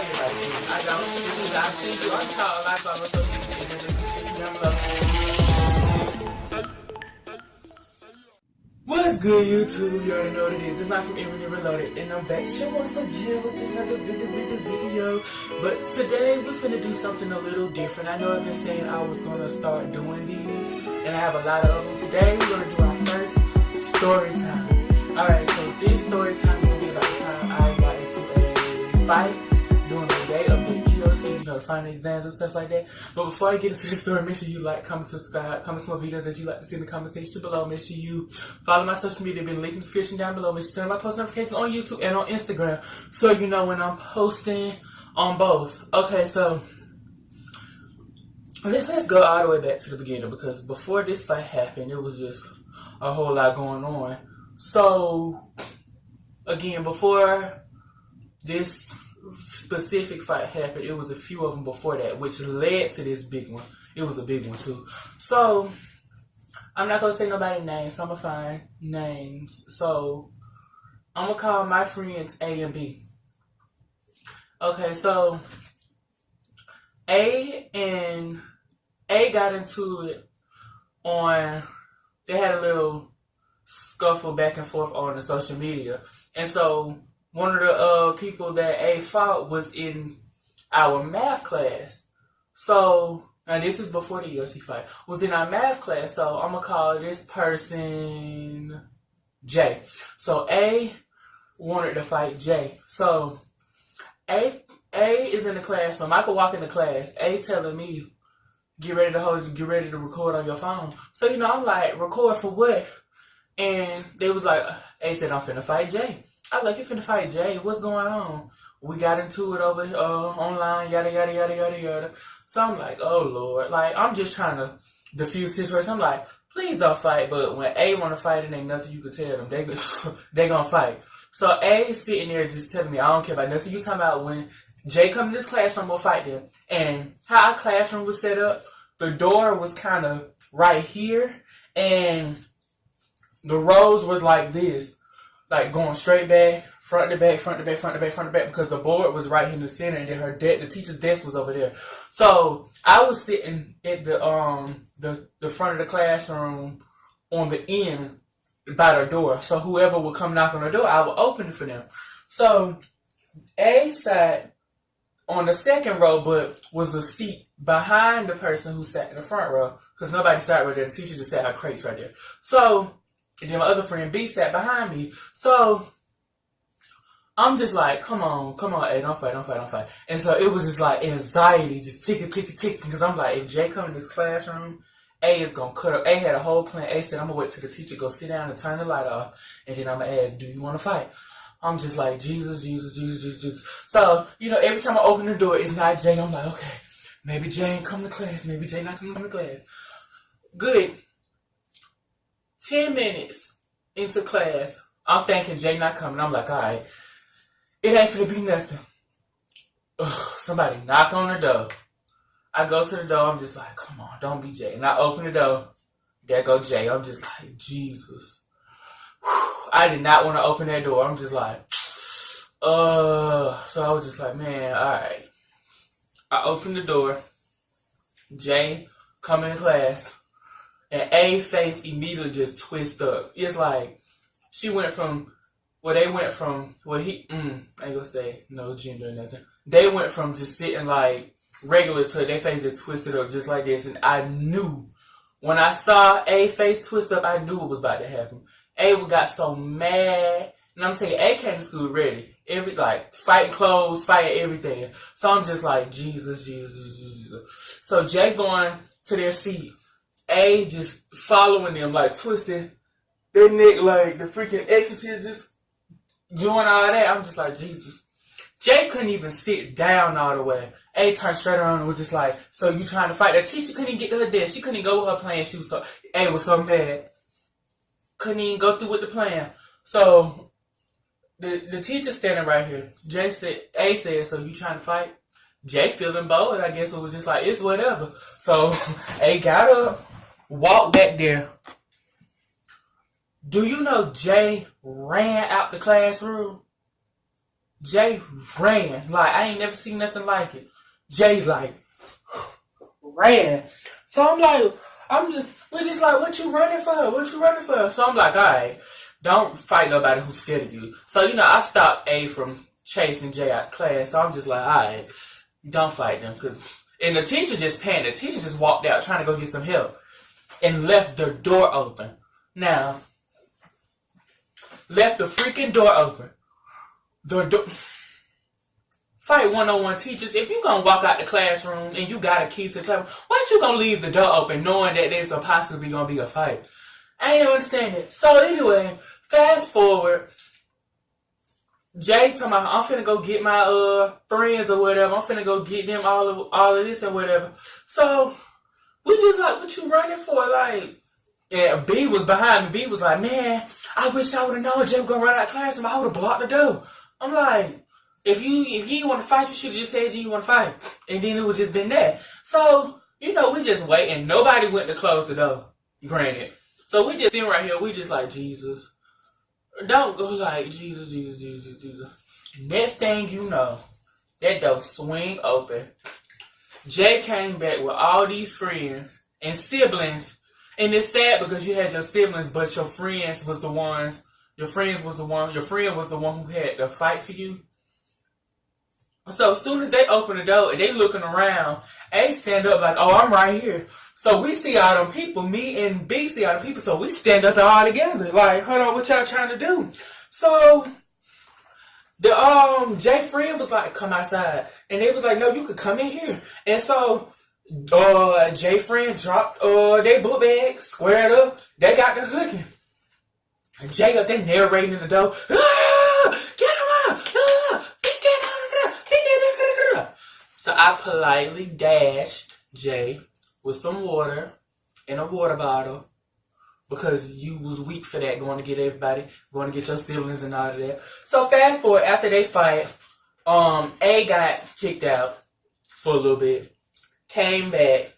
everybody can. I don't. I see you. I'm talking like I'm so What's good, YouTube? You already know what it is. It's not from Everyday Reloaded, and I'm back shit once again with another video. But today we're finna do something a little different. I know I've been saying I was gonna start doing these, and I have a lot of them. Today we're gonna do our first story time. Alright, so this story time is gonna be about the time I got into a fight during the day of the E.O.C.T, you know, the final exams and stuff like that. But before I get into the story, make sure you like, comment, subscribe, comment some more videos that you like to see in the comment section below. Make sure you follow my social media, be linked in the description down below. Make sure you turn on my post notifications on YouTube and on Instagram so you know when I'm posting on both. Okay, so let's go all the way back to the beginning, because before this fight happened, it was just a whole lot going on. So, again, before this specific fight happened, it was a few of them before that, which led to this big one. It was a big one, too. So, I'm not going to say nobody's name, so I'm going to find names. So, I'm going to call my friends A and B. Okay, so, A got into it they had a little scuffle back and forth on the social media. And so one of the people that A fought was in our math class. So, and this is before the E.O.C. fight, was in our math class. So I'm going to call this person J. So A wanted to fight J. So A is in the class. So Michael walk in the class. A telling me, get ready to record on your phone. So, you know, I'm like, record for what? And they was like, A said, I'm finna fight Jay. I was like, you finna fight Jay? What's going on? We got into it over online, yada, yada, yada, yada, yada. So I'm like, oh, Lord. Like, I'm just trying to diffuse the situation. I'm like, please don't fight. But when A want to fight, it ain't nothing you can tell them. They gonna fight. So A is sitting there just telling me, I don't care about nothing you talking about. When Jay come in this classroom, we'll fight them. And how our classroom was set up, the door was kind of right here. And the rows was like this, like going straight back, front to back, front to back, front to back, front to back, because the board was right here in the center, and then the teacher's desk was over there. So I was sitting at the front of the classroom on the end by the door. So whoever would come knock on the door, I would open it for them. So A sat on the second row, but was a seat behind the person who sat in the front row, because nobody sat right there. The teacher just sat her crates right there. So, and then my other friend B sat behind me. So, I'm just like, come on, hey, don't fight. And so it was just like anxiety, just ticking, because I'm like, if Jay come in this classroom, A is going to cut up. A had a whole plan. A said, I'm going to wait till the teacher go sit down and turn the light off, and then I'm going to ask, do you want to fight? I'm just like, Jesus. So, you know, every time I open the door, it's not Jay. I'm like, okay, maybe Jay ain't come to class. Maybe Jay not coming to class. Good. 10 minutes into class, I'm thinking Jay not coming. I'm like, all right, it ain't finna be nothing. Ugh, somebody knock on the door. I go to the door. I'm just like, come on, don't be Jay. And I open the door. There go Jay. I'm just like, Jesus. I did not want to open that door. I'm just like, so I was just like, man, all right. I opened the door. Jay come in class, and A face immediately just twist up. It's like they went from I ain't gonna say no gender or nothing. They went from just sitting like regular to their face just twisted up just like this. And I knew, when I saw A face twist up, I knew it was about to happen. A got so mad, and I'm telling you, A came to school ready. Fighting clothes, fighting everything. So I'm just like, Jesus. So Jay going to their seat. A just following them, like twisting their neck like the freaking exorcist, just doing all that. I'm just like, Jesus. Jay couldn't even sit down all the way. A turned straight around and was just like, so you trying to fight? The teacher couldn't even get to her desk. She couldn't even go with her plan. A was so mad. Couldn't even go through with the plan. So the teacher standing right here. A said, so you trying to fight? Jay feeling bold, I guess it was just like, it's whatever. So A got up, walked back there. Do you know Jay ran out the classroom? Jay ran. Like, I ain't never seen nothing like it. Jay, like, ran. So I'm like, we're just like, what you running for? What you running for? So I'm like, all right, don't fight nobody who's scared of you. So, you know, I stopped A from chasing Jay out of class. So I'm just like, all right, don't fight them. And the teacher just panicked. The teacher just walked out trying to go get some help and left the door open. Now, left the freaking door open. The door. Fight 101 teachers. If you gonna walk out the classroom and you got a key to the classroom, why ain't you gonna leave the door open knowing that there's possibly gonna be a fight? I ain't understand it. So anyway, fast forward. Jay talking about, I'm finna go get my friends or whatever. I'm finna go get them all of this and whatever. So we just like, what you running for? Like, and B was behind me. B was like, man, I wish I would have known Jay was gonna run out of classroom. I would have blocked the door. I'm like, if you didn't want to fight, you should have just said you want to fight, and then it would just been that. So you know, we just wait, and nobody went to close the door. Granted, so we just sitting right here. We just like, Jesus. Don't go like Jesus, Jesus, Jesus, Jesus. Next thing you know, that door swing open. Jay came back with all these friends and siblings. And it's sad because you had your siblings, but your friends was the ones, your friend was the one who had to fight for you. So as soon as they open the door and they looking around, A stand up like, oh, I'm right here. So we see all them people, me and B see all the people, so we stand up all together. Like, hold on, what y'all trying to do? So the Jay friend was like, come outside. And they was like, no, you could come in here. And so Jay friend dropped their book bag, squared up, they got the hooking. And Jay up there narrating in the door, get him out! So I politely dashed Jay with some water in a water bottle because you was weak for that, going to get everybody, going to get your siblings and all of that. So fast forward, after they fight, A got kicked out for a little bit, came back,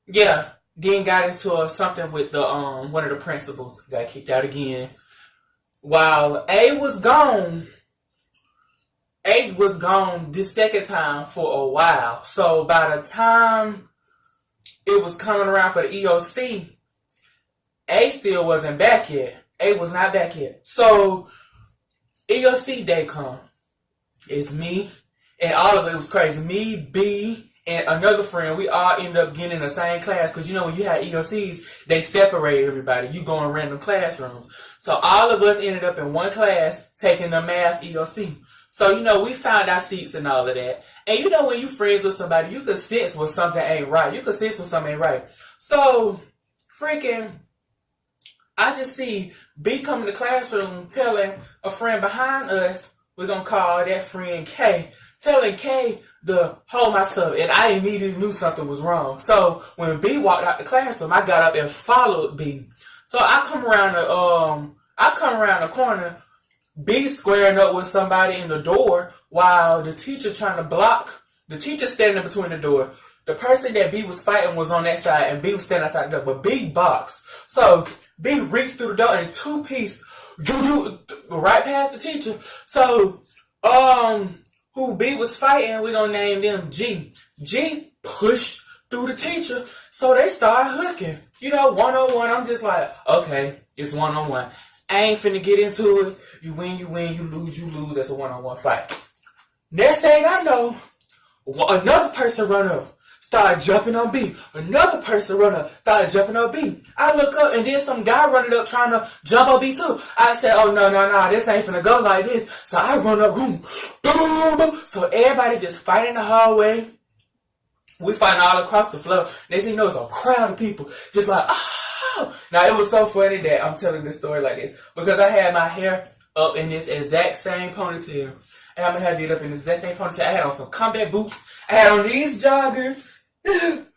then got into something with the one of the principals, got kicked out again. While A was gone this second time for a while. So by the time it was coming around for the E.O.C.T, A still wasn't back yet. A was not back yet. So E.O.C.T day come. It's me, and all of it was crazy. Me, B, and another friend, we all ended up getting in the same class. Because you know when you have E.O.C.s, they separate everybody. You go in random classrooms. So all of us ended up in one class taking the math E.O.C. So, you know, we found our seats and all of that. And, you know, when you friends with somebody, you can sense when something ain't right. You can sense when something ain't right. So, I just see B come in the classroom telling a friend behind us, we're going to call that friend K, telling K to hold my stuff. And I immediately knew something was wrong. So, when B walked out the classroom, I got up and followed B. So, I come around the corner, B squaring up with somebody in the door while the teacher trying to block. The teacher standing between the door. The person that B was fighting was on that side and B was standing outside the door. But B boxed. So B reached through the door and two-piece right past the teacher. So who B was fighting, we're going to name them G. G pushed through the teacher. So they started hooking. You know, one-on-one. I'm just like, okay, it's one-on-one. I ain't finna get into it. You win, you lose. That's a one-on-one fight. Next thing I know, another person run up, started jumping on B. Another person run up, started jumping on B. I look up and then some guy running up trying to jump on B too. I said, oh no, this ain't finna go like this. So I run up, boom, boom, boom. So everybody just fighting in the hallway. We fighting all across the floor. Next thing you know, it's a crowd of people just like, Now, it was so funny that I'm telling this story like this because I had my hair up in this exact same ponytail. And I'm going to have it up in this exact same ponytail. I had on some combat boots. I had on these joggers. And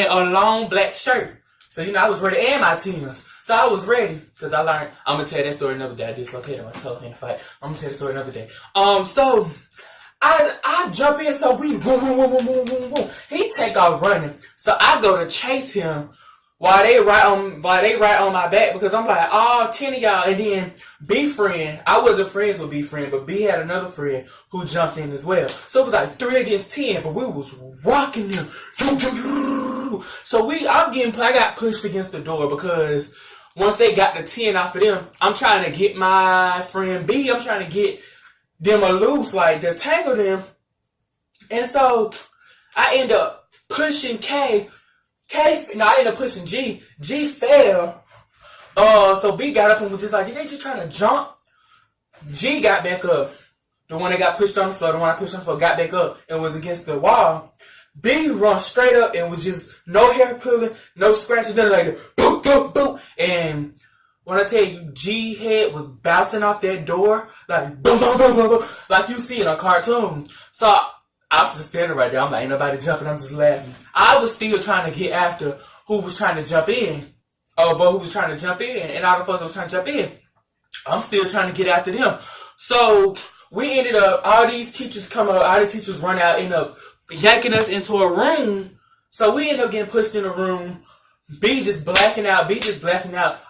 a long black shirt. So, you know, I was ready. And my Timbs. So, I was ready because I learned. I'm going to tell that story another day. I dislocated my toe in the fight. I'm going to tell the story another day. So, I jump in. So, we boom, boom, boom, boom, boom, boom, boom. He take off running. So, I go to chase him while they right on my back, because I'm like, all 10 of y'all, and then B friend, I wasn't friends with B friend, but B had another friend who jumped in as well. So it was like 3 against 10, but we was rocking them. So I got pushed against the door, because once they got the 10 off of them, I'm trying to get my friend B, I'm trying to get them a loose, like to tangle them. And so I end up pushing I ended up pushing G. G fell. So B got up and was just like, did they just trying to jump? G got back up. The one that got pushed on the floor, the one I pushed on the floor, got back up and was against the wall. B run straight up and was just no hair pulling, no scratching, nothing like that. Boop, boop, boop. And when I tell you, G head was bouncing off that door, like boom, boom, boom, boom, boom, like you see in a cartoon. So I was just standing right there. I'm like, ain't nobody jumping. I'm just laughing. I was still trying to get after who was trying to jump in. But who was trying to jump in, and all the folks that was trying to jump in, I'm still trying to get after them. So we ended up, all these teachers come up, all the teachers run out, end up yanking us into a room. So we end up getting pushed in a room. B just blacking out.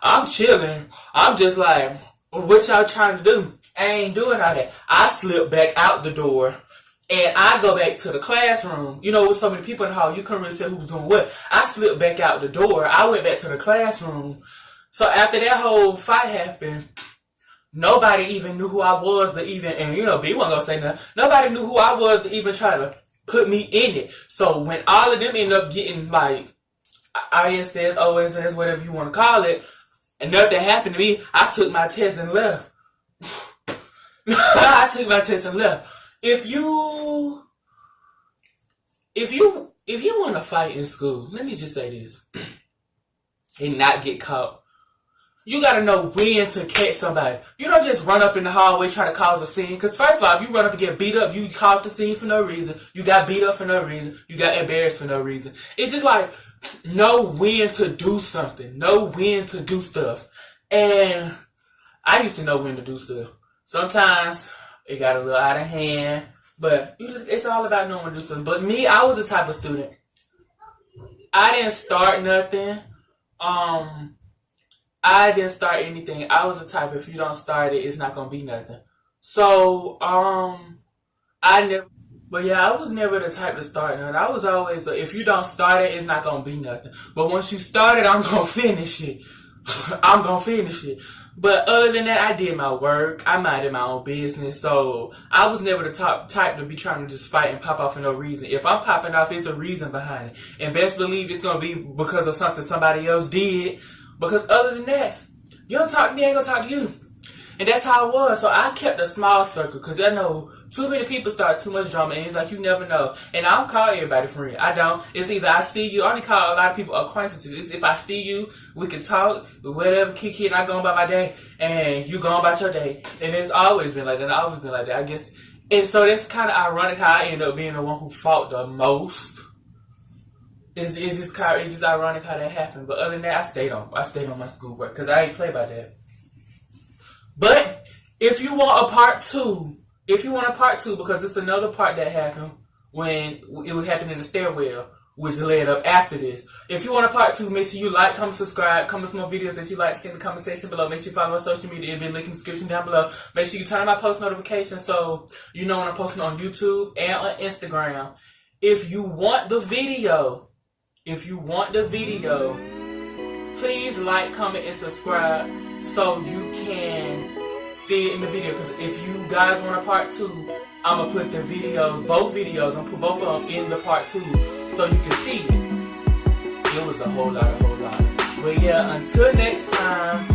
I'm chilling. I'm just like, what y'all trying to do? I ain't doing all that. I slip back out the door. And I go back to the classroom. You know, with so many people in the hall, you couldn't really say who was doing what. I slipped back out the door. I went back to the classroom. So after that whole fight happened, nobody even knew who I was to even, and you know, B wasn't gonna say nothing. Nobody knew who I was to even try to put me in it. So when all of them ended up getting like ISS, OSS, whatever you want to call it, and nothing happened to me, I took my test and left. I took my test and left. If you want to fight in school, let me just say this, and not get caught, you got to know when to catch somebody. You don't just run up in the hallway try to cause a scene, because first of all, if you run up and get beat up, you caused the scene for no reason. You got beat up for no reason. You got embarrassed for no reason. It's just like, know when to do something. Know when to do stuff. And I used to know when to do stuff. Sometimes it got a little out of hand, but it's all about knowing when to do something. But me, I was the type of student, I didn't start nothing. I didn't start anything. I was the type, if you don't start it, it's not gonna be nothing. So, I was never the type to start nothing. I was always, if you don't start it, it's not gonna be nothing. But once you start it, I'm gonna finish it. I'm gonna finish it. But other than that, I did my work. I minded my own business. So I was never the type to be trying to just fight and pop off for no reason. If I'm popping off, it's a reason behind it. And best believe it's going to be because of something somebody else did. Because other than that, you don't talk to me, I ain't going to talk to you. And that's how it was. So I kept a small circle, because I know too many people start too much drama, and it's like you never know. And I don't call everybody friend. I don't. It's either I see you, I only call a lot of people acquaintances. It's if I see you, we can talk, whatever, kick it, and I go about my day, and you go about your day. And it's always been like that. I've always been like that, I guess. And so that's kind of ironic how I end up being the one who fought the most. It's just ironic how that happened. But other than that, I stayed on my schoolwork, because I ain't play by that. But if you want a part two, because it's another part that happened when it was happening in the stairwell, which led up after this. If you want a part two, make sure you like, comment, subscribe, comment some more videos that you like to see in the comment section below. Make sure you follow my social media. It'll be linked in the description down below. Make sure you turn on my post notifications so you know when I'm posting on YouTube and on Instagram. If you want the video, please like, comment, and subscribe so you can see it in the video. Because if you guys want a part two, I'm going to put the videos, both videos, I'm going to put both of them in the part two so you can see it. It was a whole lot. But yeah, until next time.